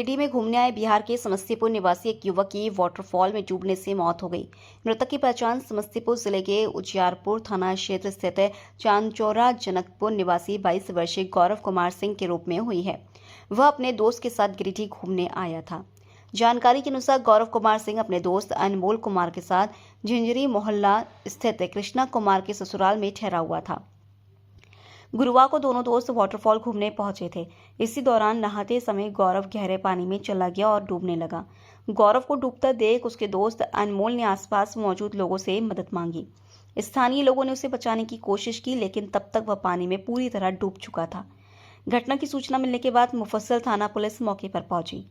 गिरिडीह में घूमने आए बिहार के समस्तीपुर निवासी एक युवक की वाटरफॉल में डूबने से मौत हो गई। मृतक की पहचान समस्तीपुर जिले के उजियारपुर थाना क्षेत्र स्थित चांदचौरा जनकपुर निवासी 22 वर्षीय गौरव कुमार सिंह के रूप में हुई है। वह अपने दोस्त के साथ गिरिडीह घूमने आया था। जानकारी के अनुसार गौरव कुमार सिंह अपने दोस्त अनमोल कुमार के साथ झिंझरी मोहल्ला स्थित कृष्णा कुमार के ससुराल में ठहरा हुआ था। गुरुवार को दोनों दोस्त वाटरफॉल घूमने पहुंचे थे। इसी दौरान नहाते समय गौरव गहरे पानी में चला गया और डूबने लगा। गौरव को डूबता देख उसके दोस्त अनमोल ने आसपास मौजूद लोगों से मदद मांगी। स्थानीय लोगों ने उसे बचाने की कोशिश की, लेकिन तब तक वह पानी में पूरी तरह डूब चुका था। घटना की सूचना मिलने के बाद मुफस्सिल थाना पुलिस मौके पर पहुंची।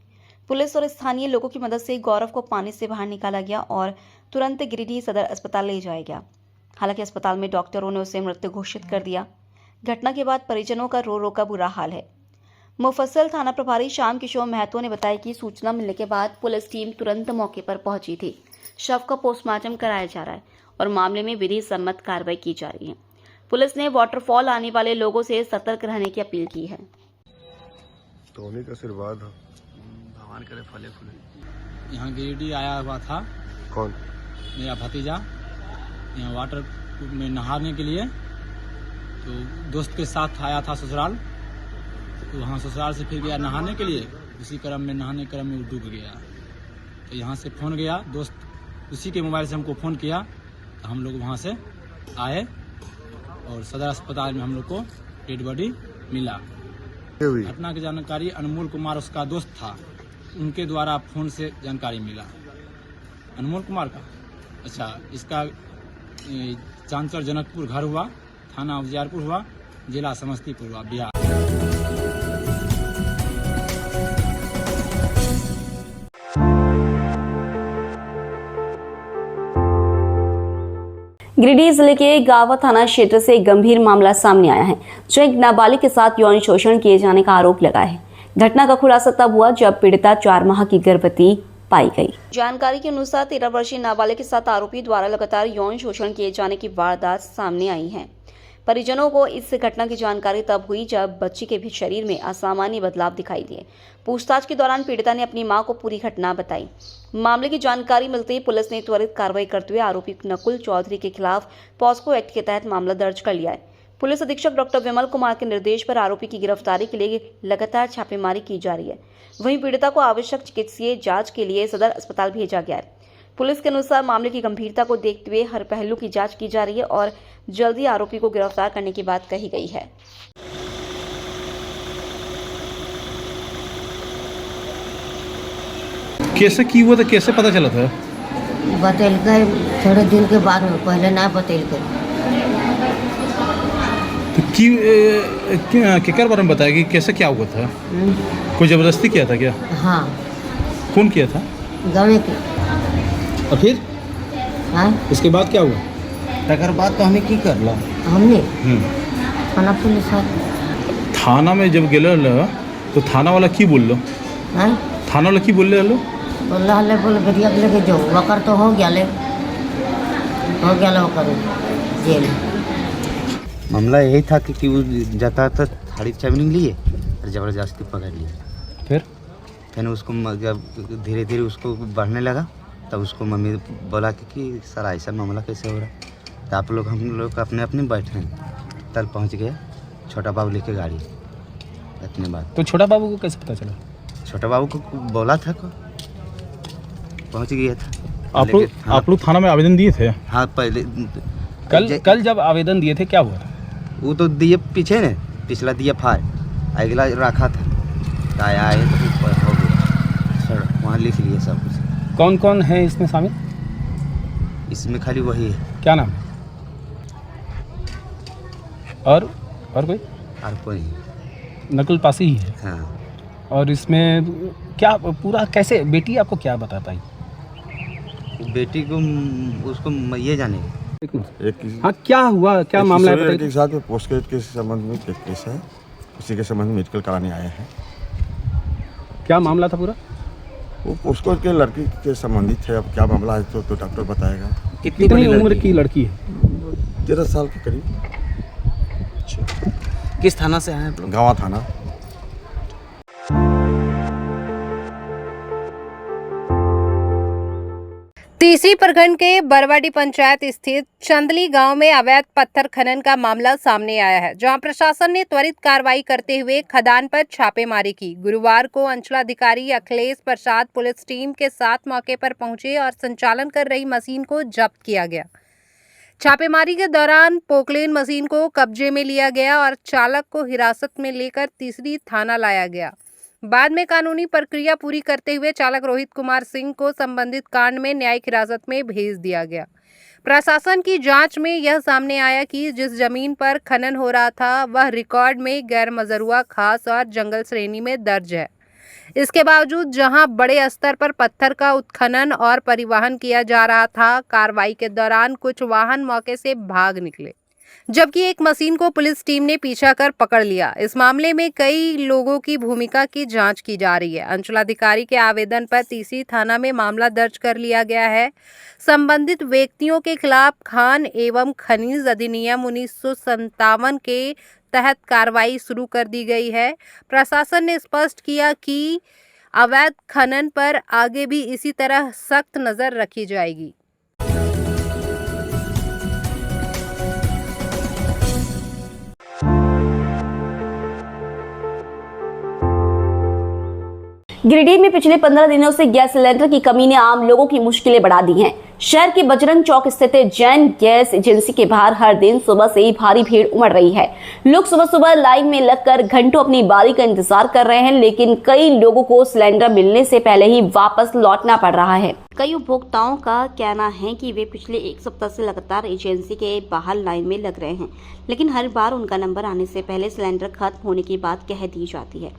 पुलिस और स्थानीय लोगों की मदद से गौरव को पानी से बाहर निकाला गया और तुरंत गिरिडीह सदर अस्पताल ले जाया गया। हालांकि अस्पताल में डॉक्टरों ने उसे मृत घोषित कर दिया। घटना के बाद परिजनों का रो रो का बुरा हाल है। मुफस्सिल थाना प्रभारी श्याम किशोर महतो ने बताया कि सूचना मिलने के बाद पुलिस टीम तुरंत मौके पर पहुंची थी। शव का पोस्टमार्टम कराया जा रहा है और मामले में विधि सम्मत कार्रवाई की जा रही है। पुलिस ने वाटरफॉल आने वाले लोगों से सतर्क रहने की अपील की है। तो उन्हीं का आशीर्वाद भगवान करे फले फूले। यहाँ गिरिडीह आया हुआ था कौन? मेरा भतीजा। यहाँ वाटर में नहाने के लिए तो दोस्त के साथ आया था ससुराल। तो वहाँ ससुराल से फिर गया नहाने के लिए। उसी क्रम में नहाने क्रम में वो डूब गया। तो यहाँ से फ़ोन गया, दोस्त उसी के मोबाइल से हमको फ़ोन किया। तो हम लोग वहाँ से आए और सदर अस्पताल में हम लोग को डेड बॉडी मिला। घटना की जानकारी अनमोल कुमार उसका दोस्त था, उनके द्वारा फ़ोन से जानकारी मिला। अनमोल कुमार का अच्छा, इसका चांदचौर जनकपुर घर हुआ, थाना उजियारपुर हुआ, जिला समस्तीपुर हुआ, बिहार। गिरिडीह जिले के गावा थाना क्षेत्र से एक गंभीर मामला सामने आया है, जो एक नाबालिग के साथ यौन शोषण किए जाने का आरोप लगा है। घटना का खुलासा तब हुआ जब पीड़िता 4 माह की गर्भवती पाई गई। जानकारी के अनुसार 13 वर्षीय नाबालिग के साथ आरोपी द्वारा लगातार यौन शोषण किए जाने की वारदात सामने आई है। परिजनों को इस घटना की जानकारी तब हुई जब बच्ची के भी शरीर में असामान्य बदलाव दिखाई दिए। पूछताछ के दौरान पीड़िता ने अपनी मां को पूरी घटना बताई। मामले की जानकारी मिलते ही पुलिस ने त्वरित कार्रवाई करते हुए आरोपी नकुल चौधरी के खिलाफ पॉस्को एक्ट के तहत मामला दर्ज कर लिया है। पुलिस अधीक्षक डॉक्टर विमल कुमार के निर्देश पर आरोपी की गिरफ्तारी के लिए लगातार छापेमारी की जा रही है। वहीं पीड़िता को आवश्यक चिकित्सीय जांच के लिए सदर अस्पताल भेजा गया है। पुलिस के अनुसार मामले की गंभीरता को देखते हुए हर पहलू की जांच की जा रही है और जल्दी आरोपी को गिरफ्तार करने की बात कही गई है। कैसे की हुआ था, कैसे पता चला था? बतैल कर थोड़े दिन के बाद में, पहले ना बतैल कर। तो केकर बारे में बताया कि कैसे क्या हुआ था? कोई जबरदस्ती किया था क्या? हाँ। कौन किया था? गाँव के। और फिर? हाँ? इसके बाद क्या हुआ? तकर बाद तो हमें की करला? हमने थाना पुलिस थाना में जब गेल तो थाना वाला की बोल लो? हाँ? थाना वाला की बोल लो? बोले बेटिया के लेके जाओ। वकर तो हो गया वकर जेल। मामला यही था कि वो जाता था, थाड़ी चाबी लिए और ज़बरदस्ती पकड़ लिया। फिर उसको जब धीरे धीरे उसको बढ़ने लगा तब उसको मम्मी बोला कि सर ऐसा मामला कैसे हो रहा है, तो आप लोग हम लोग अपने अपने बैठे हैं। तल पहुंच गया छोटा बाबू लेके गाड़ी। इतने बात। तो छोटा बाबू को कैसे पता चला? छोटा बाबू को बोला था को पहुंच गया था। आप लोग थाना में आवेदन दिए थे? हाँ, पहले कल जब आवेदन दिए थे क्या हुआ? वो तो दिए पीछे ने, पिछला दिया फार, अगला रखा था तो आए तो हो गया सर, वहाँ लिख लिए सब कुछ। कौन कौन है इसमें शामिल? इसमें खाली वही है। क्या नाम है? और कोई? और कोई नकुल पासी ही है। हाँ। और इसमें क्या पूरा कैसे बेटी आपको क्या बता पाई? बेटी को उसको ये जाने। हाँ, क्या हुआ, क्या मामला है? के साथ पोस्टकेट के संबंध में केस है, उसी के संबंध में मेडिकल कराने आए हैं। क्या मामला था पूरा? वो पोस्टकेट के लड़की के संबंधित है। अब क्या मामला है तो डॉक्टर बताएगा। कितनी उम्र की लड़की है? 13 साल के करीब। किस थाना से आए हैं आप लोग? गावा थाना। तीसरी प्रखंड के बरवाडी पंचायत स्थित चंदली गांव में अवैध पत्थर खनन का मामला सामने आया है, जहां प्रशासन ने त्वरित कार्रवाई करते हुए खदान पर छापेमारी की। गुरुवार को अंचलाधिकारी अखिलेश प्रसाद पुलिस टीम के साथ मौके पर पहुंचे और संचालन कर रही मशीन को जब्त किया गया। छापेमारी के दौरान पोकलेन मशीन को कब्जे में लिया गया और चालक को हिरासत में लेकर तीसरी थाना लाया गया। बाद में कानूनी प्रक्रिया पूरी करते हुए चालक रोहित कुमार सिंह को संबंधित कांड में न्यायिक हिरासत में भेज दिया गया। प्रशासन की जांच में यह सामने आया कि जिस जमीन पर खनन हो रहा था वह रिकॉर्ड में गैर मजरूआ खास और जंगल श्रेणी में दर्ज है। इसके बावजूद जहां बड़े स्तर पर पत्थर का उत्खनन और परिवहन किया जा रहा था, कार्रवाई के दौरान कुछ वाहन मौके से भाग निकले, जबकि एक मशीन को पुलिस टीम ने पीछा कर पकड़ लिया। इस मामले में कई लोगों की भूमिका की जांच की जा रही है। अंचलाधिकारी के आवेदन पर तीसरी थाना में मामला दर्ज कर लिया गया है। संबंधित व्यक्तियों के खिलाफ खान एवं खनिज अधिनियम 1957 के तहत कार्रवाई शुरू कर दी गई है। प्रशासन ने स्पष्ट किया कि अवैध खनन पर आगे भी इसी तरह सख्त नजर रखी जाएगी। गिरिडीह में पिछले 15 दिनों से गैस सिलेंडर की कमी ने आम लोगों की मुश्किलें बढ़ा दी हैं। शहर के बजरंग चौक स्थित जैन गैस एजेंसी के बाहर हर दिन सुबह से ही भारी भीड़ उमड़ रही है। लोग सुबह सुबह लाइन में लगकर घंटों अपनी बारी का इंतजार कर रहे हैं, लेकिन कई लोगों को सिलेंडर मिलने से पहले ही वापस लौटना पड़ रहा है। कई उपभोक्ताओं का कहना है कि वे पिछले एक सप्ताह से लगातार एजेंसी के बाहर लाइन में लग रहे हैं, लेकिन हर बार उनका नंबर आने से पहले सिलेंडर खत्म होने की बात कह दी जाती है।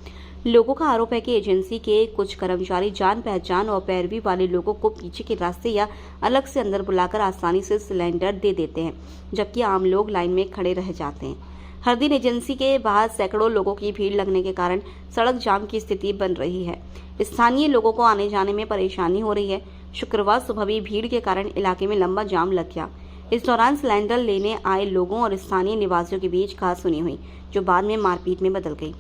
लोगों का आरोप है कि एजेंसी के कुछ कर्मचारी जान पहचान और पैरवी वाले लोगों को पीछे के रास्ते या अलग से अंदर बुलाकर आसानी से सिलेंडर दे देते हैं, जबकि आम लोग लाइन में खड़े रह जाते हैं। हर दिन एजेंसी के बाहर सैकड़ों लोगों की भीड़ लगने के कारण सड़क जाम की स्थिति बन रही है। स्थानीय लोगों को आने जाने में परेशानी हो रही है। शुक्रवार सुबह भी भीड़ के कारण इलाके में लंबा जाम लग गया। इस दौरान सिलेंडर लेने आए लोगों और स्थानीय निवासियों के बीच कहासुनी हुई, जो बाद में मारपीट में बदल गई।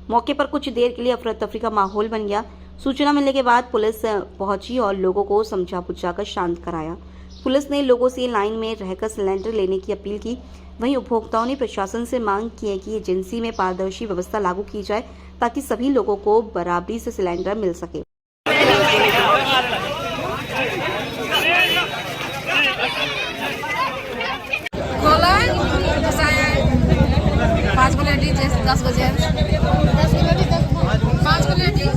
मौके पर कुछ देर के लिए अफरा तफरी का माहौल बन गया। सूचना मिलने के बाद पुलिस पहुंची और लोगों को समझा बुझाकर शांत कराया। पुलिस ने लोगों से लाइन में रहकर सिलेंडर लेने की अपील की। वहीं उपभोक्ताओं ने प्रशासन से मांग की है कि एजेंसी में पारदर्शी व्यवस्था लागू की जाए, ताकि सभी लोगों को बराबरी से सिलेंडर मिल सके। पाँच को लेडीज 10 बजे 5 को लेडीज।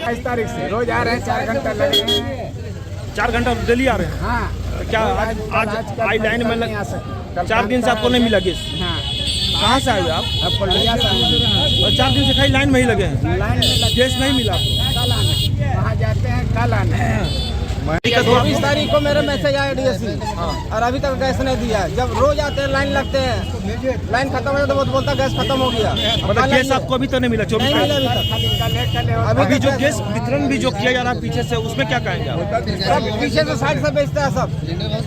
इस तारीख से रोज आ रहे हैं, 4 घंटा लग रहे हैं। 4 घंटा डेली आ रहे हैं? हाँ। क्या आज आई लाइन में लग 4 दिन से आपको नहीं मिला गैस? हाँ। कहाँ से आए हुए आप? और 4 दिन से खाली लाइन में ही लगे हैं? लाइन में गैस नहीं मिला आपको? कल आना, वहाँ जाते हैं कल आना। 24 तारीख को मेरा मैसेज आया डीएससी, और अभी तक गैस नहीं दिया। जब रोज आते हैं लाइन लगते हैं, लाइन खत्म हो तो वो बोलता गैस खत्म हो गया। मतलब गैस आपको अभी तो नहीं मिला? 24 अभी जो गैस वितरण भी जो किया जा रहा है पीछे से, उसमें क्या कहेंगे आप? सब पीछे से साइड से बेचता है सब।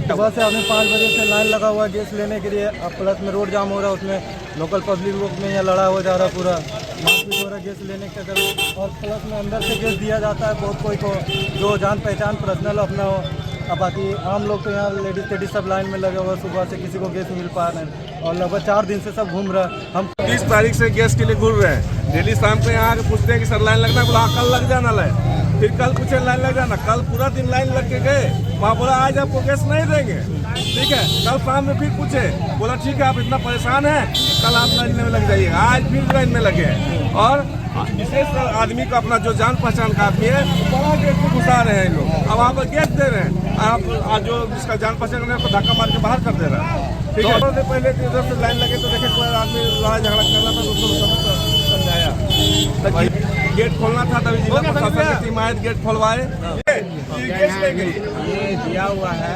सुबह से हमें 5 बजे से लाइन लगा हुआ है गैस लेने के लिए। अब प्लस में रोड जाम हो रहा है, उसमें लोकल पब्लिक लोग में यहाँ लड़ा हो जा रहा है, पूरा मारपीट हो रहा है गैस लेने के चक्कर। और प्लस में अंदर से गैस दिया जाता है बहुत कोई को, जो जान पहचान पर्सनल अपना हो। अब बाकी आम लोग तो यहाँ लेडीज लेडीज सब लाइन में लगे हुए, सुबह से किसी को गैस मिल पा रहा है, और लगभग 4 दिन से सब घूम रहा है। हम 30 तारीख से गैस के लिए घूम रहे हैं। डेली शाम को यहाँ आके पूछते हैं कि सर लाइन लगना है, बोला कल लग जाना लाइन। फिर कल पूछे लाइन लग जाना, कल पूरा दिन लाइन लग के गए। वहाँ बोला आज आपको गैस नहीं देंगे, ठीक है। कल शाम में फिर पूछे, बोला ठीक है आप इतना परेशान हैं, कल आप लाइन में लग जाइएगा। आज फिर लाइन में लगे हैं, और विशेष आदमी को अपना जो जान पहचान का आदमी है बड़ा गेट को घुसा रहे हैं लोग। अब वहाँ पर गेट दे रहे हैं, आप जो जिसका जान पहचान है उसको धक्का मार के बाहर कर दे रहा है, ठीक है। तो पहले इधर से लाइन लगे तो देखे कोई आदमी लड़ाई झगड़ा कर रहा था, तो उसको समझाया। गेट खोलना था, तभी जिला प्रशासन की टीम आए, गेट खोलवाए। ये दिया हुआ है,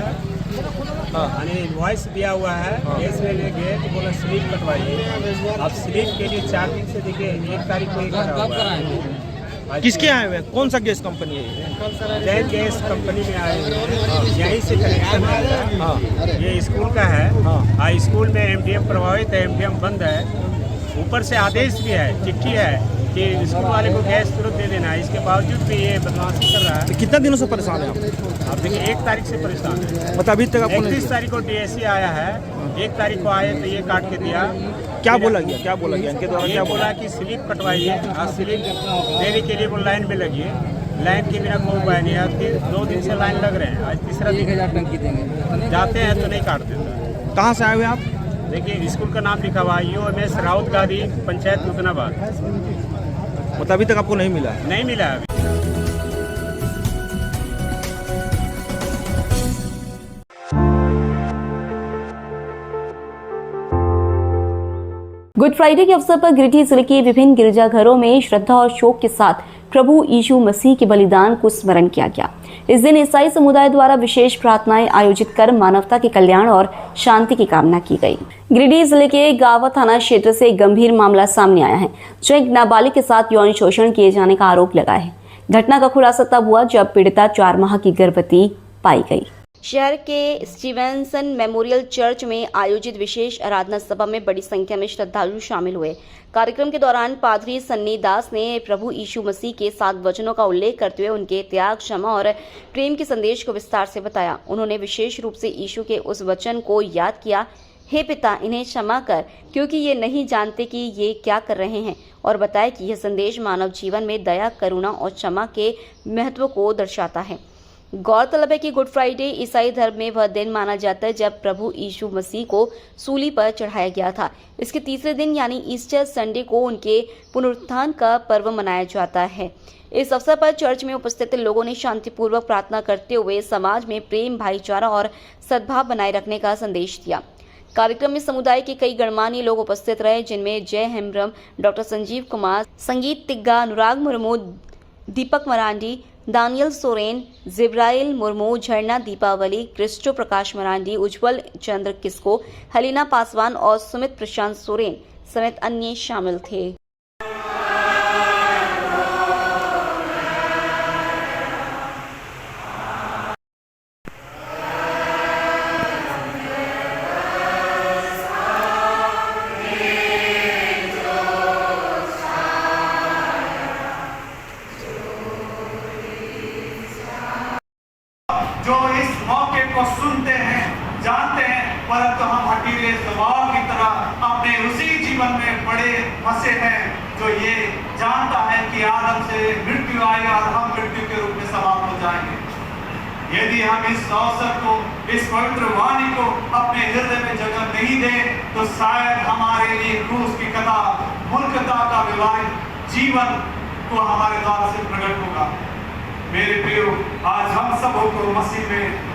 यानी इनवॉइस दिया हुआ है, गैस लेने गए तो बोला स्लिप कटवाइए। अब स्लिप के लिए 4 दिन से देखिए 1 तारीख को ही कटा हुआ है। किसके आए हुए हैं? कौन सा गैस कंपनी है? जय गैस कंपनी में आए हुए हैं, यहीं से कनेक्शन है। हाँ, ये स्कूल का है। हाँ। स्कूल में एमडीएम प्रभावित है, एमडीएम बंद है। ऊपर से आदेश भी है, चिट्ठी है कि स्कूल वाले को गैस तुरंत दे देना है। इसके बावजूद भी ये बदमाशी कर रहा है। तो कितना दिनों से परेशान है आप? आप देखिए 1 तारीख से परेशान है। मतलब अभी तक आपको नहीं 31 तारीख को डीएससी आया है, 1 तारीख को आए तो ये काट के दिया। क्या बोला गया? क्या बोला गया इनके द्वारा? ये क्या बोला कि स्लिप कटवाइए, स्लिप देने के लिए वो लाइन में लगिए। लाइन के बिना कोई उपाय नहीं है। 2 दिन से लाइन लग रहे हैं, आज तीसरा दिन। 1000 टंकी देंगे, जाते हैं तो नहीं काट देते। कहाँ से आए हुए आप? देखिए स्कूल का नाम लिखा हुआ है UMS राउत गादी, पंचायत मुतनाबाद। मतलब अभी तक आपको नहीं मिला? नहीं मिला अभी। गुड फ्राइडे के अवसर पर गिरिडीह जिले के विभिन्न गिरजाघरों में श्रद्धा और शोक के साथ प्रभु यीशु मसीह के बलिदान को स्मरण किया गया। इस दिन ईसाई समुदाय द्वारा विशेष प्रार्थनाएं आयोजित कर मानवता के कल्याण और शांति की कामना की गई। गिरिडीह जिले के गावा थाना क्षेत्र से एक गंभीर मामला सामने आया है, जो एक नाबालिग के साथ यौन शोषण किए जाने का आरोप लगा है। घटना का खुलासा तब हुआ जब पीड़िता 4 माह की गर्भवती पाई गई। शहर के स्टीवेंसन मेमोरियल चर्च में आयोजित विशेष आराधना सभा में बड़ी संख्या में श्रद्धालु शामिल हुए। कार्यक्रम के दौरान पादरी सन्नी दास ने प्रभु यीशु मसीह के 7 वचनों का उल्लेख करते हुए उनके त्याग, क्षमा और प्रेम के संदेश को विस्तार से बताया। उन्होंने विशेष रूप से यीशु के उस वचन को याद किया, हे पिता, इन्हें क्षमा कर, क्योंकि ये नहीं जानते कि ये क्या कर रहे हैं, और बताया कि यह संदेश मानव जीवन में दया, करुणा और क्षमा के महत्व को दर्शाता है। गौरतलब है कि गुड फ्राइडे ईसाई धर्म में वह दिन माना जाता है जब प्रभु यीशु मसीह को सूली पर चढ़ाया गया था। इसके तीसरे दिन यानी ईस्टर संडे को उनके पुनरुत्थान का पर्व मनाया जाता है। इस अवसर पर चर्च में उपस्थित लोगों ने शांतिपूर्वक प्रार्थना करते हुए समाज में प्रेम, भाईचारा और सद्भाव बनाए रखने का संदेश दिया। कार्यक्रम में समुदाय के कई गणमान्य लोग उपस्थित रहे, जिनमें जय हेम्ब्रम, डॉक्टर संजीव कुमार, संगीत तिग्गा, अनुराग मुर्मू, दीपक मरांडी, दानियल सोरेन, जिब्राइल मुर्मू, झरना दीपावली, क्रिस्टो प्रकाश मरांडी, उज्जवल चंद्र किस्को, हलीना पासवान और सुमित प्रशांत सोरेन समेत अन्य शामिल थे। जो इस मौके को सुनते हैं, जानते हैं, परंतु हम हठीले स्वभाव की तरह अपने उसी जीवन में पड़े फंसे हैं जो ये जानता है कि आदम से मृत्यु आएगा और हम मृत्यु के रूप में समाप्त हो जाएंगे। यदि हम इस अवसर को, इस पवित्र वाणी को अपने हृदय में जगह नहीं दें तो शायद हमारे लिए क्रूस की कथा, मूर्खता का विवाहित जीवन को हमारे द्वारा से प्रकट होगा। मेरे प्रियो, आज हम सब को मसीह में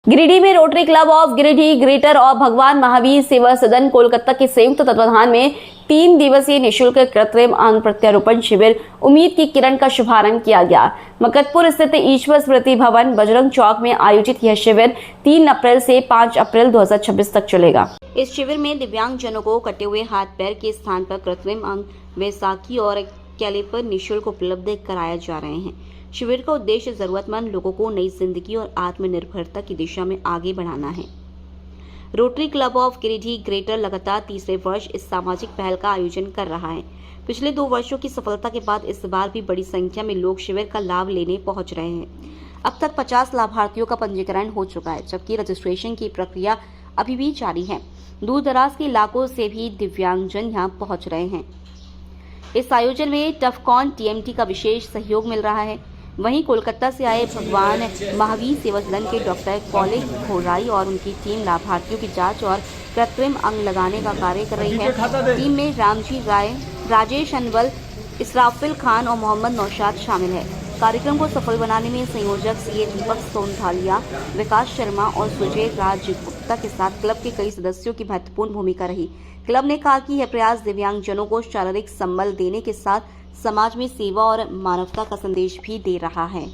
गिरिडीह में rotary club of Giridih greater और भगवान महावीर सेवा सदन कोलकाता के संयुक्त तत्वाधान में 3 दिवसीय निःशुल्क कृत्रिम अंग प्रत्यारोपण शिविर उम्मीद की किरण का शुभारंभ किया गया। मकतपुर स्थित ईश्वर स्मृति भवन बजरंग चौक में आयोजित यह शिविर 3 अप्रैल से 5 अप्रैल 2026 तक चलेगा। इस शिविर में दिव्यांग जनों को कटे हुए हाथ पैर के स्थान पर कृत्रिम अंग, वैसाखी और कैलिपर निःशुल्क उपलब्ध कराए जा रहे हैं। शिविर का उद्देश्य जरूरतमंद लोगों को नई जिंदगी और आत्मनिर्भरता की दिशा में आगे बढ़ाना है। Rotary club of Giridih greater लगातार तीसरे वर्ष इस सामाजिक पहल का आयोजन कर रहा है। पिछले 2 वर्षों की सफलता के बाद इस बार भी बड़ी संख्या में लोग शिविर का लाभ लेने पहुंच रहे हैं। अब तक 50 लाभार्थियों का पंजीकरण हो चुका है, जबकि रजिस्ट्रेशन की प्रक्रिया अभी भी जारी है। दूर दराज के इलाकों से भी दिव्यांगजन यहाँ पहुंच रहे हैं। इस आयोजन में टफकॉन TMT का विशेष सहयोग मिल रहा है। वहीं कोलकाता से आए भगवान महावीर सेवा सदन के डॉक्टर कॉलेज घोराई और उनकी टीम लाभार्थियों की जांच और कृत्रिम अंग लगाने का कार्य कर रही है। टीम में रामजी राय, राजेश अनवल, इसराफिल खान और मोहम्मद नौशाद शामिल है। कार्यक्रम को सफल बनाने में संयोजक CA दीपक सोनथालिया, विकास शर्मा और सुजय राज गुप्ता के साथ क्लब के कई सदस्यों की महत्वपूर्ण भूमिका रही। क्लब ने कहा कि यह प्रयास दिव्यांगजनों को शारीरिक संबल देने के साथ समाज में सेवा और मानवता का संदेश भी दे रहा है।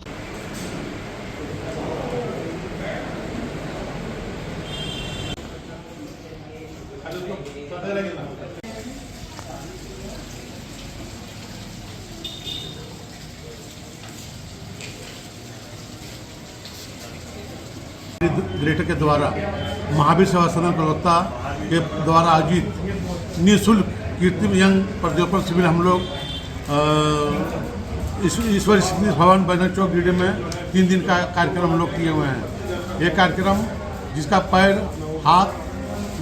ग्रेटर के द्वारा महावीर सेवा सदन कोलकाता के द्वारा आयोजित निःशुल्क कीर्ति यंग प्रद्योपन शिविर हम लोग ईश्वर स्मृति भवन बैनर चौक गिरिडीह में 3 दिन का कार्यक्रम हम लोग किए हुए हैं। ये कार्यक्रम जिसका पैर, हाथ,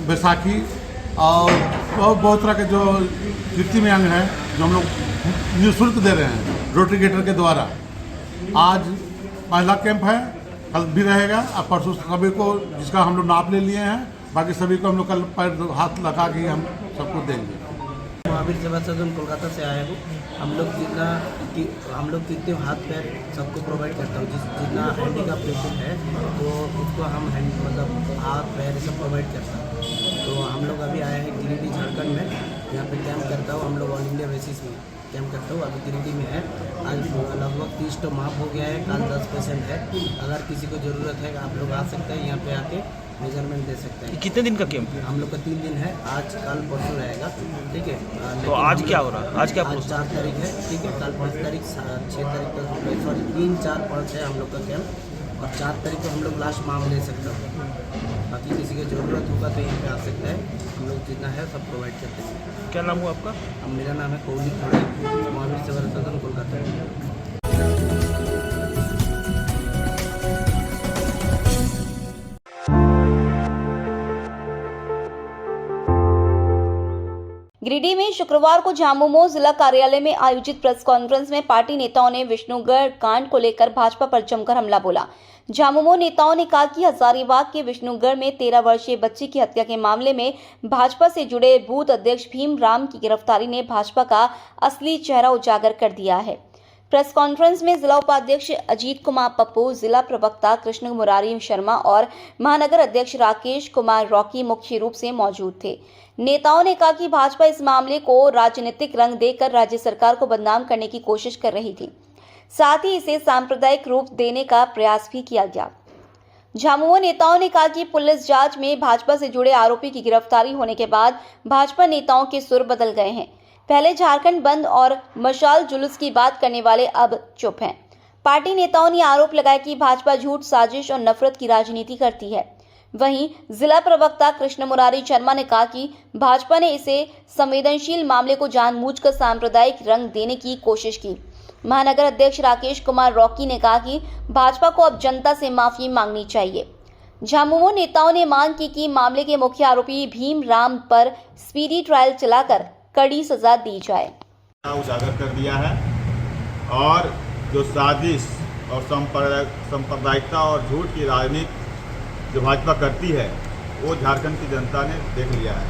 बैसाखी और बहुत तरह के जो कृत्रिम अंग हैं जो हम लोग निःशुल्क दे रहे हैं रोटरी गेटर के द्वारा। आज पहला कैंप है, कल भी रहेगा और परसों सभी को जिसका हम लोग नाप ले लिए हैं, बाकी सभी को हम लोग कल पैर हाथ लगा के हम सबको देंगे। महावीर सेवा सदन कोलकाता से आया हूँ। हम लोग कितने हाथ पैर सबको प्रोवाइड करता हूँ। जितना हैंडीकैप पेशेंट है तो उसको हम मतलब हाथ पैर सब प्रोवाइड करता हूँ। तो हम लोग अभी आए हैं गिरिडीह झारखंड में, यहाँ पे कैंप करता हूँ। हम लोग ऑल इंडिया बेसिस में कैंप करता हूँ। अभी गिरिडीह में है। आज लगभग 30 तो माफ हो गया है, कल 10 पेशेंट है। अगर किसी को ज़रूरत है आप लोग आ सकते हैं, यहाँ पे आके मेजरमेंट दे सकते हैं। कितने दिन का कैंप है? हम लोग का 3 दिन है, आज कल परसों रहेगा, ठीक है। तो आज क्या हो रहा है? आज क्या आज 4 तारीख है, ठीक है। कल 5 तारीख 6 तारीख तक, सॉरी 3, 4, 5 है हम लोग का कैंप और 4 तारीख को हम लोग लास्ट माम ले सकते हैं। बाकी किसी की ज़रूरत होगा तो यहाँ पे आ सकता है। हम लोग जितना है सब प्रोवाइड करते हैं। क्या नाम हुआ आपका? मेरा नाम है कौली थोड़े, महावीर सेवा सदन कोलकाता। गिरिडीह में शुक्रवार को झामुमो जिला कार्यालय में आयोजित प्रेस कॉन्फ्रेंस में पार्टी नेताओं ने विष्णुगढ़ कांड को लेकर भाजपा पर जमकर हमला बोला। झामुमो नेताओं ने कहा कि हजारीबाग के विष्णुगढ़ में 13 वर्षीय बच्ची की हत्या के मामले में भाजपा से जुड़े बूथ अध्यक्ष भीम राम की गिरफ्तारी ने भाजपा का असली चेहरा उजागर कर दिया है। प्रेस कॉन्फ्रेंस में जिला उपाध्यक्ष अजीत कुमार पप्पू, जिला प्रवक्ता कृष्ण मुरारी शर्मा और महानगर अध्यक्ष राकेश कुमार रॉकी मुख्य रूप से मौजूद थे। नेताओं ने कहा कि भाजपा इस मामले को राजनीतिक रंग देकर राज्य सरकार को बदनाम करने की कोशिश कर रही थी, साथ ही इसे सांप्रदायिक रूप देने का प्रयास भी किया गया। झामुमो नेताओं ने कहा कि पुलिस जांच में भाजपा से जुड़े आरोपी की गिरफ्तारी होने के बाद भाजपा नेताओं के सुर बदल गए हैं। पहले झारखंड बंद और मशाल जुलूस की बात करने वाले अब चुप हैं। पार्टी नेताओं ने आरोप लगाया कि भाजपा झूठ, साजिश और नफरत की राजनीति करती है। वहीं जिला प्रवक्ता कृष्ण मुरारी शर्मा ने कहा कि भाजपा ने इसे संवेदनशील मामले को जानबूझकर सांप्रदायिक रंग देने की कोशिश की। महानगर अध्यक्ष राकेश कुमार रॉकी ने कहा कि भाजपा को अब जनता से माफी मांगनी चाहिए। झामुमो नेताओं ने मांग की कि मामले के मुख्य आरोपी भीम राम पर स्पीडी ट्रायल चलाकर कड़ी सजा दी जाए। उजागर कर दिया है और जो साजिश और सांप्रदायिकता और झूठ की राजनीति जो भाजपा करती है वो झारखंड की जनता ने देख लिया है।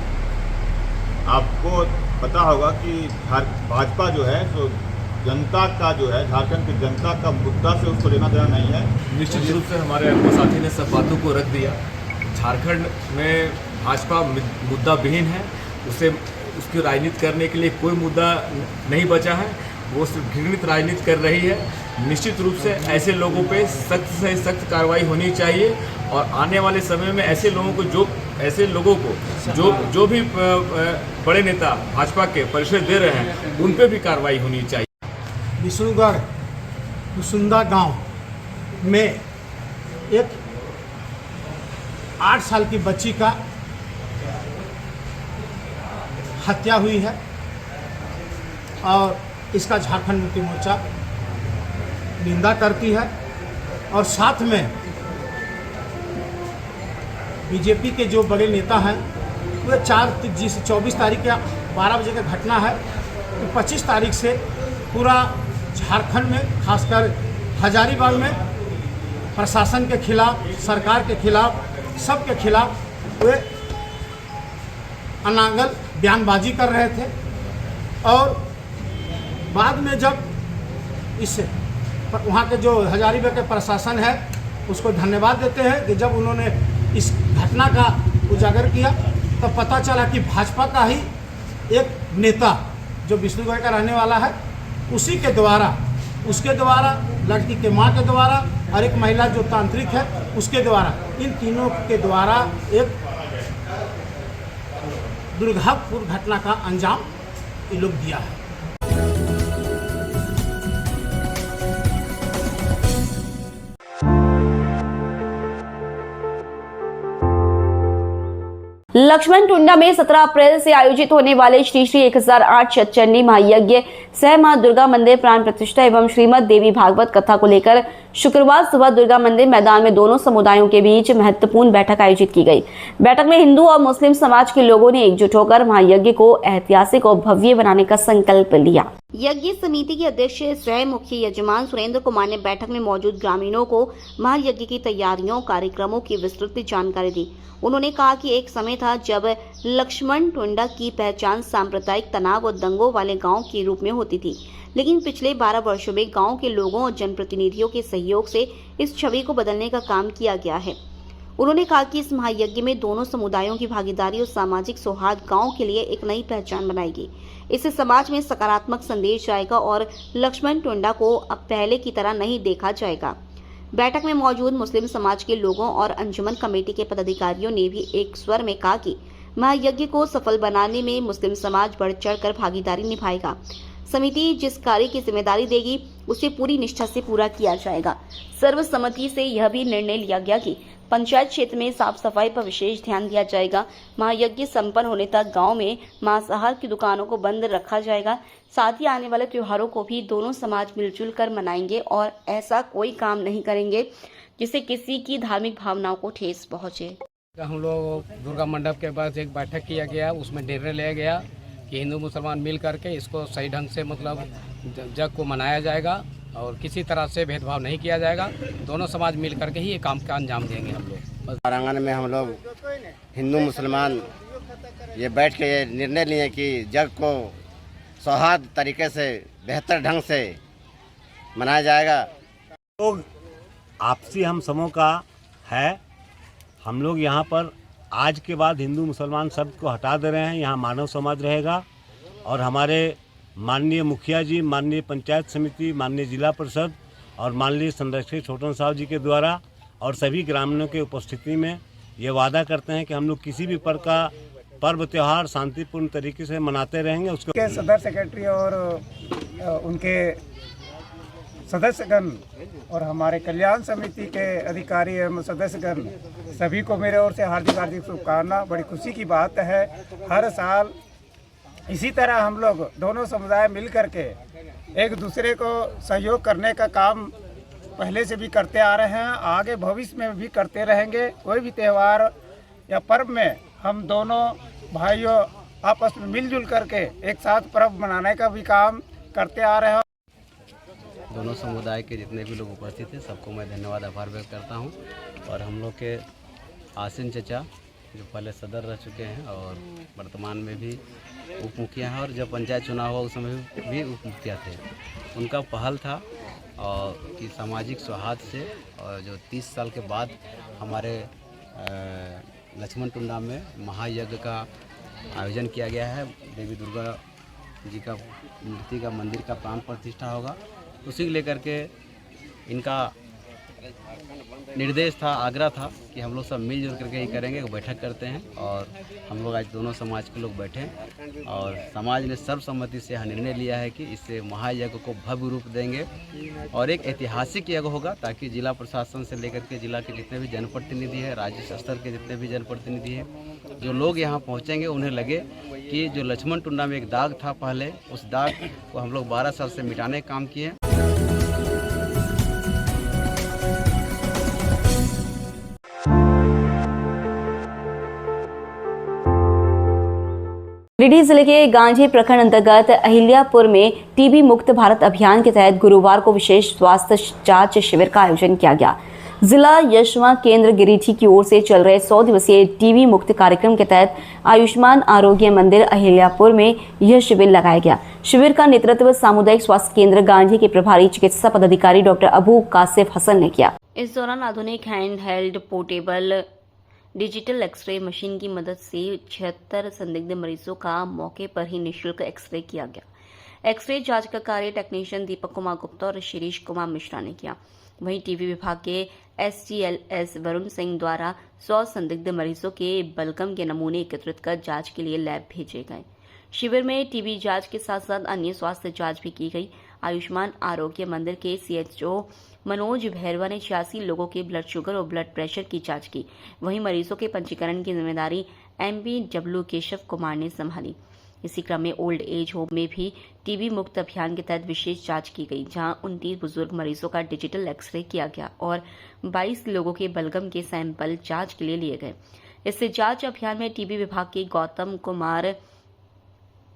आपको पता होगा कि भाजपा जो है तो जनता का जो है, झारखंड की जनता का मुद्दा से उसको लेना देना नहीं है। निश्चित रूप से हमारे अल्पा साथी ने सब बातों को रख दिया। झारखंड में भाजपा मुद्दा विहीन है, उसकी राजनीति करने के लिए कोई मुद्दा नहीं बचा है। वो सिर्फ घृणित राजनीति कर रही है। निश्चित रूप से ऐसे लोगों पे सख्त से सख्त कार्रवाई होनी चाहिए और आने वाले समय में ऐसे लोगों को जो भी बड़े नेता भाजपा के परिचय दे रहे हैं उन पे भी कार्रवाई होनी चाहिए। विष्णुगढ़ कुसुंदा गांव में एक 8 साल की बच्ची का हत्या हुई है और इसका झारखंड मुक्ति मोर्चा निंदा करती है और साथ में बीजेपी के जो बड़े नेता हैं वो 24 तारीख का 12 बजे का घटना है, तो 25 तारीख से पूरा झारखंड में खासकर हजारीबाग में प्रशासन के खिलाफ, सरकार के खिलाफ, सबके खिलाफ वे अनागल बयानबाजी कर रहे थे। और बाद में जब इस वहाँ के जो हजारीबाग के प्रशासन है उसको धन्यवाद देते हैं कि जब उन्होंने इस घटना का उजागर किया तो पता चला कि भाजपा का ही एक नेता जो विष्णुगढ़ का रहने वाला है उसी के द्वारा, उसके द्वारा, लड़की के माँ के द्वारा और एक महिला जो तांत्रिक है उसके द्वारा, इन तीनों के द्वारा एक दुर्भाग्यपूर्ण घटना का अंजाम ये लोग दिया है। लक्ष्मण टुंडा में 17 अप्रैल से आयोजित होने वाले श्री श्री 1008 शतचंडी महायज्ञ सह मां दुर्गा मंदिर प्राण प्रतिष्ठा एवं श्रीमद देवी भागवत कथा को लेकर शुक्रवार सुबह दुर्गा मंदिर मैदान में दोनों समुदायों के बीच महत्वपूर्ण बैठक आयोजित की गई। बैठक में हिंदू और मुस्लिम समाज के लोगों ने एकजुट होकर महायज्ञ को ऐतिहासिक और भव्य बनाने का संकल्प लिया। यज्ञ समिति के अध्यक्ष सह मुख्य यजमान सुरेंद्र कुमार ने बैठक में मौजूद ग्रामीणों को महायज्ञ की तैयारियों कार्यक्रमों की विस्तृत जानकारी दी। उन्होंने कहा कि एक समय था जब लक्ष्मण टुंडा की पहचान सांप्रदायिक तनाव और दंगों वाले गांव के रूप में होती थी, लेकिन पिछले 12 वर्षों में गांव के लोगों और जनप्रतिनिधियों के सहयोग से इस छवि को बदलने का काम किया गया है। उन्होंने कहा कि इस महायज्ञ में दोनों समुदायों की भागीदारी और सामाजिक सौहार्द गांव के लिए एक नई पहचान बनाएगी। इससे समाज में सकारात्मक संदेश जाएगा और लक्ष्मण टुंडा को अब पहले की तरह नहीं देखा जाएगा। बैठक में मौजूद मुस्लिम समाज के लोगों और अंजुमन कमेटी के पदाधिकारियों ने भी एक स्वर में कहा कि महायज्ञ को सफल बनाने में मुस्लिम समाज बढ़ चढ़कर भागीदारी निभाएगा। समिति जिस कार्य की जिम्मेदारी देगी उसे पूरी निष्ठा से पूरा किया जाएगा। सर्वसम्मति से यह भी निर्णय लिया गया कि पंचायत क्षेत्र में साफ सफाई पर विशेष ध्यान दिया जाएगा। महायज्ञ संपन्न होने तक गांव में मांसाहार की दुकानों को बंद रखा जाएगा। साथ ही आने वाले त्योहारों को भी दोनों समाज मिलजुल कर मनाएंगे और ऐसा कोई काम नहीं करेंगे जिससे किसी की धार्मिक भावनाओं को ठेस पहुंचे। हम लोग दुर्गा मंडप के पास एक बैठक किया गया, उसमें निर्णय लिया गया कि हिंदू मुसलमान मिल करके इसको सही ढंग से मतलब जग को मनाया जाएगा और किसी तरह से भेदभाव नहीं किया जाएगा। दोनों समाज मिल करके ही ये काम का अंजाम देंगे। हम लोग आंगन में हम लोग हिंदू मुसलमान ये बैठ के ये निर्णय लिए कि जग को सौहार्द तरीके से बेहतर ढंग से मनाया जाएगा। लोग आपसी हम समूह का है। हम लोग यहाँ पर आज के बाद हिंदू मुसलमान शब्द को हटा दे रहे हैं। यहाँ मानव समाज रहेगा और हमारे माननीय मुखिया जी, माननीय पंचायत समिति, माननीय जिला परिषद और माननीय संरक्षक छोटन साहब जी के द्वारा और सभी ग्रामीणों के उपस्थिति में ये वादा करते हैं कि हम लोग किसी भी पर्व त्यौहार शांतिपूर्ण तरीके से मनाते रहेंगे। उसके सदर सेक्रेटरी और उनके सदस्यगण और हमारे कल्याण समिति के अधिकारी एवं सदस्यगण सभी को मेरे ओर से हार्दिक हार्दिक शुभकामना। बड़ी खुशी की बात है, हर साल इसी तरह हम लोग दोनों समुदाय मिल करके एक दूसरे को सहयोग करने का काम पहले से भी करते आ रहे हैं, आगे भविष्य में भी करते रहेंगे। कोई भी त्यौहार या पर्व में हम दोनों भाइयों आपस में मिलजुल करके एक साथ पर्व मनाने का भी काम करते आ रहे हैं। दोनों समुदाय के जितने भी लोग उपस्थित हैं सबको मैं धन्यवाद आभार व्यक्त करता हूं। और हम लोग के आसिन चचा जो पहले सदर रह चुके हैं और वर्तमान में भी उप मुखिया हैं और जब पंचायत चुनाव हुआ उस समय भी उप मुखिया थे, उनका पहल था और कि सामाजिक सौहार्द से और जो 30 साल के बाद हमारे लक्ष्मण टुंडा में महायज्ञ का आयोजन किया गया है। देवी दुर्गा जी का मूर्ति का मंदिर का प्राण प्रतिष्ठा होगा, उसी को लेकर के इनका निर्देश था, आग्रह था कि हम लोग सब मिलजुल करके ही करेंगे। बैठक करते हैं और हम लोग आज दोनों समाज के लोग बैठे और समाज ने सर्वसम्मति से यह निर्णय लिया है कि इससे महायज्ञ को भव्य रूप देंगे और एक ऐतिहासिक यज्ञ होगा ताकि जिला प्रशासन से लेकर के जिला के जितने भी जनप्रतिनिधि हैं, राज्य स्तर के जितने भी जनप्रतिनिधि हैं, जो लोग यहाँ पहुँचेंगे उन्हें लगे कि जो लक्ष्मण टुंडा में एक दाग था पहले, उस दाग को हम लोग 12 साल से मिटाने का काम किए। गिरिडीह जिले के गांधी प्रखंड अंतर्गत अहिल्यापुर में टीबी मुक्त भारत अभियान के तहत गुरुवार को विशेष स्वास्थ्य जांच शिविर का आयोजन किया गया। जिला यशवा केंद्र गिरिडीह की ओर से चल रहे 100 दिवसीय टीबी मुक्त कार्यक्रम के तहत आयुष्मान आरोग्य मंदिर अहिल्यापुर में यह शिविर लगाया गया। शिविर का नेतृत्व सामुदायिक स्वास्थ्य केंद्र गांधी के प्रभारी चिकित्सा पदाधिकारी डॉक्टर अबू कासिफ हसन ने किया। इस दौरान आधुनिक hand held portable digital x ray machine की मदद से 76 संदिग्ध मरीजों का मौके पर ही निःशुल्क एक्सरे किया गया। एक्सरे जांच का कार्य टेक्नीशियन दीपक कुमार गुप्ता और शिरीष कुमार मिश्रा ने किया। वहीं टीबी विभाग के STLS वरुण सिंह द्वारा 100 संदिग्ध मरीजों के बलगम के नमूने एकत्रित कर जांच के लिए लैब भेजे गए। शिविर में टीबी जांच के साथ साथ अन्य स्वास्थ्य जांच भी की गई। आयुष्मान आरोग्य मंदिर के CHO मनोज भैरवा ने 86 लोगों के ब्लड शुगर और ब्लड प्रेशर की जांच की। वहीं मरीजों के पंजीकरण की जिम्मेदारी MPW केशव कुमार ने संभाली। इसी क्रम में ओल्ड एज होम में भी टीबी मुक्त अभियान के तहत विशेष जांच की गई, जहां 29 बुजुर्ग मरीजों का डिजिटल एक्सरे किया गया और 22 लोगों के बलगम के सैंपल जांच के लिए लिए गए। इससे जांच अभियान में टीबी विभाग के Gautam Kumar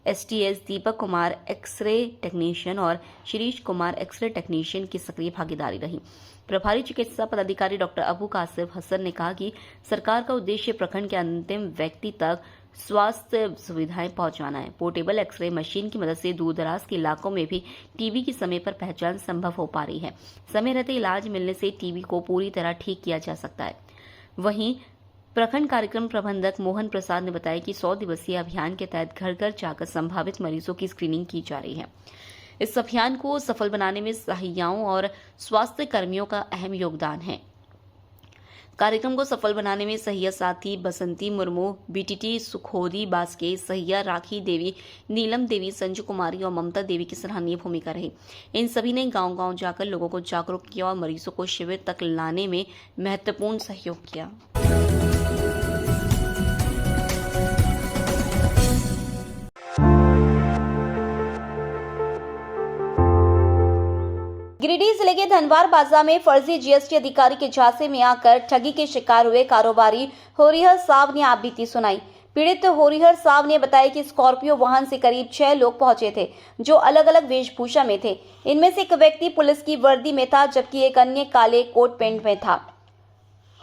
STS, Deepak Kumar x ray technician और शिरीष कुमार एक्सरे टेक्नीशियन की सक्रिय भागीदारी रही। प्रभारी चिकित्सा पदाधिकारी डॉक्टर अबू कासिफ हसन ने कहा कि सरकार का उद्देश्य प्रखंड के अंतिम व्यक्ति तक स्वास्थ्य सुविधाएं पहुंचाना है। पोर्टेबल एक्सरे मशीन की मदद से दूर दराज के इलाकों में भी टीबी की समय पर पहचान संभव हो पा रही है। समय रहते इलाज मिलने से टीबी को पूरी तरह ठीक किया जा सकता है। वहीं प्रखंड कार्यक्रम प्रबंधक मोहन प्रसाद ने बताया कि 100 दिवसीय अभियान के तहत घर घर जाकर संभावित मरीजों की स्क्रीनिंग की जा रही है। इस अभियान को सफल बनाने में सहियाओं और स्वास्थ्य कर्मियों का अहम योगदान है। कार्यक्रम को सफल बनाने में सहिया साथी बसंती मुर्मू, BTT सुखोदी बास्के, सहिया राखी देवी, नीलम देवी, संजू कुमारी और ममता देवी की सराहनीय भूमिका रही। इन सभी ने गांव-गांव जाकर लोगों को जागरूक किया और मरीजों को शिविर तक लाने में महत्वपूर्ण सहयोग किया। गिरिडीह जिले के धनवार बाजार में फर्जी GST अधिकारी के झांसे में आकर ठगी के शिकार हुए कारोबारी होरिहर साहब ने आपबीती सुनाई। पीड़ित होरिहर साहब ने बताया कि स्कॉर्पियो वाहन से करीब 6 लोग पहुंचे थे, जो अलग अलग वेशभूषा में थे। इनमें से एक व्यक्ति पुलिस की वर्दी में था, जबकि एक अन्य काले कोट पैंट में था।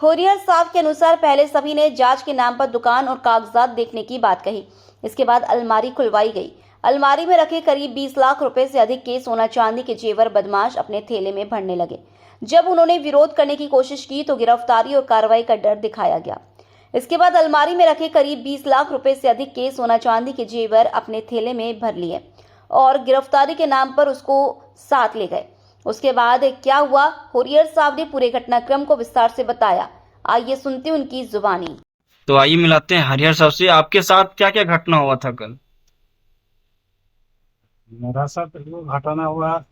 होरिहर साहब के अनुसार पहले सभी ने जांच के नाम पर दुकान और कागजात देखने की बात कही। इसके बाद अलमारी खुलवाई गई। अलमारी में रखे करीब 20 लाख रुपए से अधिक के सोना चांदी के जेवर बदमाश अपने थैले में भरने लगे। जब उन्होंने विरोध करने की कोशिश की तो गिरफ्तारी और कार्रवाई का डर दिखाया गया। इसके बाद अलमारी में रखे करीब 20 लाख रुपए से अधिक के सोना चांदी के जेवर अपने थैले में भर लिए और गिरफ्तारी के नाम पर उसको साथ ले गए। उसके बाद क्या हुआ, होरिहर साहब ने पूरे घटनाक्रम को विस्तार से बताया। आइए सुनते उनकी जुबानी। तो आइए मिलाते हैं हरिहर साहब से। आपके साथ क्या क्या घटना हुआ था कल? मेरा साथ वो घटना हुआ,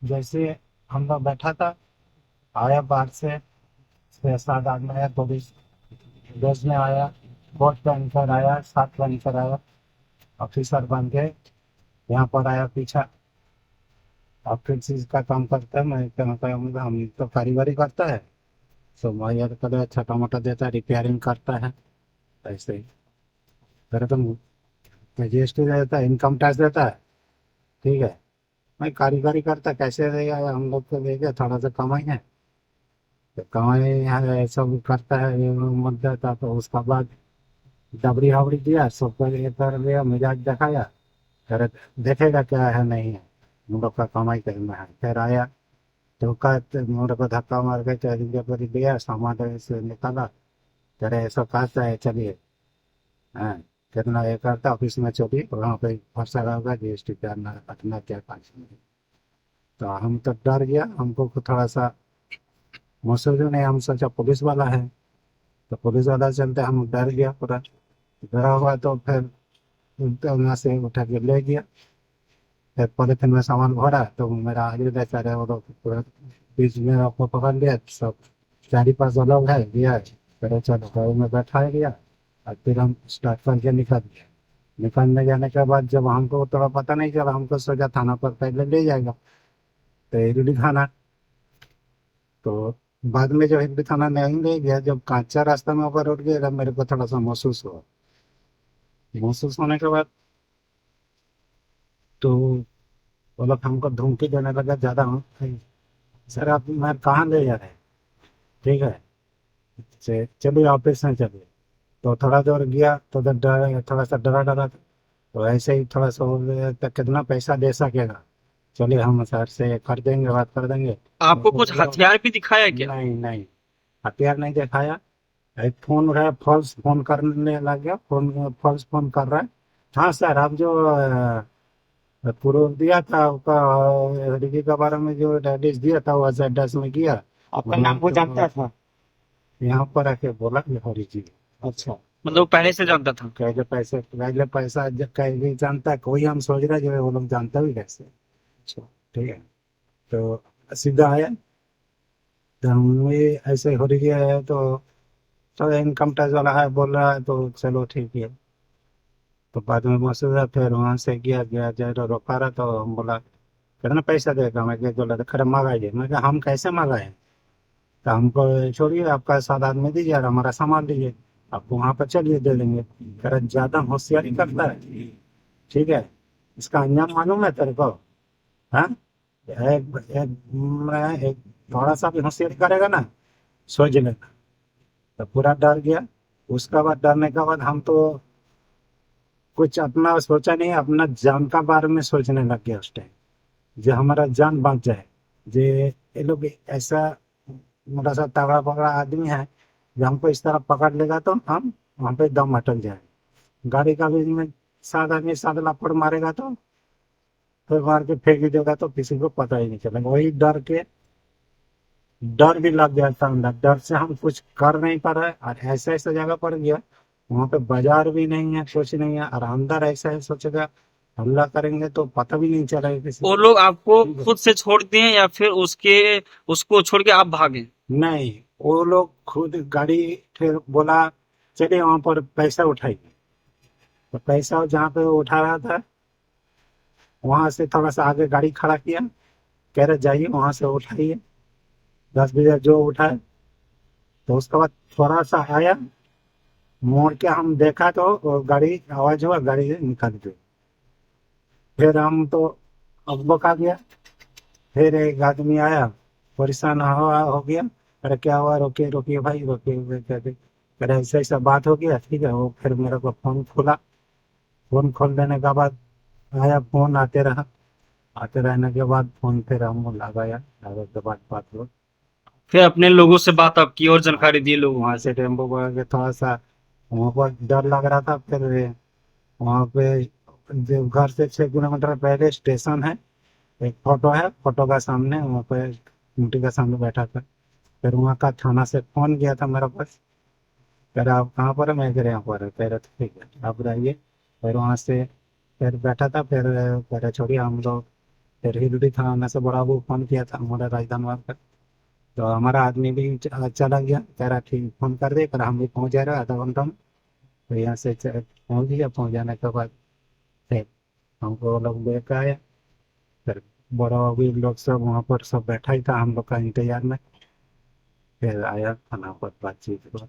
जैसे हम लोग बैठा था, आया बाहर से 6-7 आदमी आया, पुलिस देश में आया, कोट पहन कर आया, साथ पहन कर आया, ऑफिसर बन के यहाँ पर आया पीछा। अब किस चीज़ का काम करता है, मैं कहूँगा हम तो कारीगरी करता है, तो मायर कर छोटा मोटा देता है, रिपेयरिंग करता है, ऐसे ही फिर तुम GST देता है, इनकम टैक्स देता है, ठीक है। मैं कारीगरी करता, कैसे देगा हम लोग को, देगा थोड़ा सा कमाई है तो कमाई है, सब करता है, ये मत देता। तो उसका बाद डबरी हबड़ी दिया, सबको ये कर लिया, मिजाज दिखाया, फिर देखेगा क्या है नहीं है, हम लोग का कमाई करना है। फिर आया तो मेरे को धक्का मार के पर दिया, सामान से निकाला, फिर ऐसा कहता है चलिए, हाँ कितना ये करता, ऑफिस में चलिए, वहाँ पे फंसा होगा GST करना रखना क्या पास। तो हम तो डर गया, हमको थोड़ा सा महसूस नहीं, हम सोचा पुलिस वाला है, तो पुलिस वाला चलते हम डर गया, पूरा डरा हुआ। तो फिर वहाँ से उठा के ले गया, फिर पॉलिथीन में सामान भरा, तो मेरा आगे बेचारे वो लोग पूरा बीच में आपको पकड़ लिया, सब 4-5 लोग है गया, फिर चलो में बैठाया गया और फिर हम स्टार्ट करके निकल गए। निकलने जाने के बाद जब हमको थोड़ा पता नहीं चला, हमको सोचा थाना पर पहले ले जाएगा, तो हिरडी थाना, तो बाद में जो हिरडी थाना नहीं ले गया, जब कांचा रास्ता में ऊपर उठ गया, मेरे को थोड़ा सा महसूस हुआ। महसूस होने के बाद तो वो लोग हमको धमकी देने लगा, ज़्यादा सर आप मैं कहाँ ले जा रहे हैं, ठीक है चलिए ऑफिस में चलिए। तो थोड़ा दूर गया तो थोड़ा सा डरा, तो ऐसे ही थोड़ा सा तो कितना पैसा दे सकेगा, चलिए हम सर से कर देंगे, बात कर देंगे। आपको कुछ हथियार भी दिखाया क्या? नहीं हथियार नहीं दिखाया। एक फोन उठाया, फॉल्स फोन करने लग गया, फॉल्स फोन कर रहा है। हाँ सर, आप जो प्रूफ दिया था आपका रिजी के बारे में, जो एड्रेस दिया था वो एड्रेस में गया, आपका नाम वो जानता था? यहाँ पर आके बोला हरी जी। अच्छा, मतलब पहले से जानता था? पहले पैसा कैसे जानता है कोई, हम सोच रहे जो वो लोग जानता भी कैसे। अच्छा ठीक है, तो सीधा आया, तो हम भी ऐसे हो रही है तो इनकम टैक्स वाला है बोल रहा है तो चलो ठीक है। तो बाद में मसूदा फिर वहाँ से गया जो रोका रहा तो हम बोला कितना पैसा देगा, मैं क्या बोला खड़े मंगाइए। मैं कहा हम कैसे मंगाए, तो हमको छोड़िए आपका 7 आदमी दीजिए और हमारा सामान दीजिए, आपको वहाँ पर चलिए दे देंगे। कह रहा ज़्यादा होशियारी करता है, ठीक है इसका अंजाम मालूम है तेरे को। हाँ एक थोड़ा सा भी होशियारी करेगा ना सोच लेगा। तो पूरा डर गया। उसका बाद डरने के बाद हम तो कुछ अपना सोचा नहीं, अपना जान का बारे में सोचने लग गया उस टाइम, जो हमारा जान बच जाए। जे ये लोग ऐसा मोटा सा तगड़ा पकड़ा आदमी है जो हमको इस तरह पकड़ लेगा तो हम वहाँ पे दम अटक जाए। गाड़ी का भी में 7 आदमी 7 लापड़ मारेगा तो फिर मार के फेंक ही देगा तो किसी को पता ही नहीं चलेगा। वही डर भी लग गया था अंदर, डर से हम कुछ कर नहीं पा रहे। और ऐसा ऐसा जगह पर गया वहाँ पे बाजार भी नहीं है, कुछ नहीं है, और अंदर ऐसा है सोचेगा हल्ला करेंगे तो पता भी नहीं चलेगा किसी वो लोग आपको खुद से छोड़ दिए या फिर उसको छोड़ के आप भागे? नहीं, वो लोग खुद गाड़ी फिर बोला चलिए वहाँ पर पैसा उठाइए। तो पैसा जहाँ पे उठा रहा था वहां से थोड़ा सा आगे गाड़ी खड़ा किया, कह रहे जाइए वहां से उठाइए 10 बजे जो उठाए। तो उसके बाद थोड़ा सा आया, मोड़ के हम देखा तो गाड़ी आवाज हुआ, गाड़ी निकाल गई। फिर हम तो अकबक आ गया। फिर एक आदमी आया परेशान हो गया, अरे क्या हुआ, रोकिए भाई रोकिए, अरे ऐसा ऐसा बात हो गया, ठीक है। वो फिर मेरे को फोन खोला, फोन खोल देने के बाद आया, फोन आते रहने के बाद फोन फिर हम लगाया के बाद बात हो। फिर अपने लोगों से बात आप की और जानकारी दी लोगों? वहाँ से टेम्पो पर थोड़ा सा वहाँ पर डर लग रहा था। फिर वहाँ पे जो घर से 6 किलोमीटर पहले स्टेशन है, एक फोटो है, फोटो का सामने वहाँ पे ड्यूटी के सामने बैठा था। फिर वहाँ का थाना से फोन किया था मेरे पास, कह रहा आप कहाँ पर है, मैं कह रहा यहाँ पर है, कह रहे ठीक है आप रहिए। फिर वहाँ से फिर बैठा था, फिर कह रहे छोड़िए हम लोग। फिर हिलडी थाना से बड़ा वो फोन किया था हमारा राजधानी पर, तो हमारा आदमी भी चला गया, कह रहा ठीक फोन कर दे, पर हम भी पहुँच जा रहे आधा घंटा में। तो यहाँ से पहुँच गया, पहुँच जाने के बाद फिर हमको लोग लेकर आए। फिर बड़ा भी लोग सब वहाँ पर सब बैठा ही था हम लोग का इंतजार में। फिर आया थाना पर बातचीत हुआ।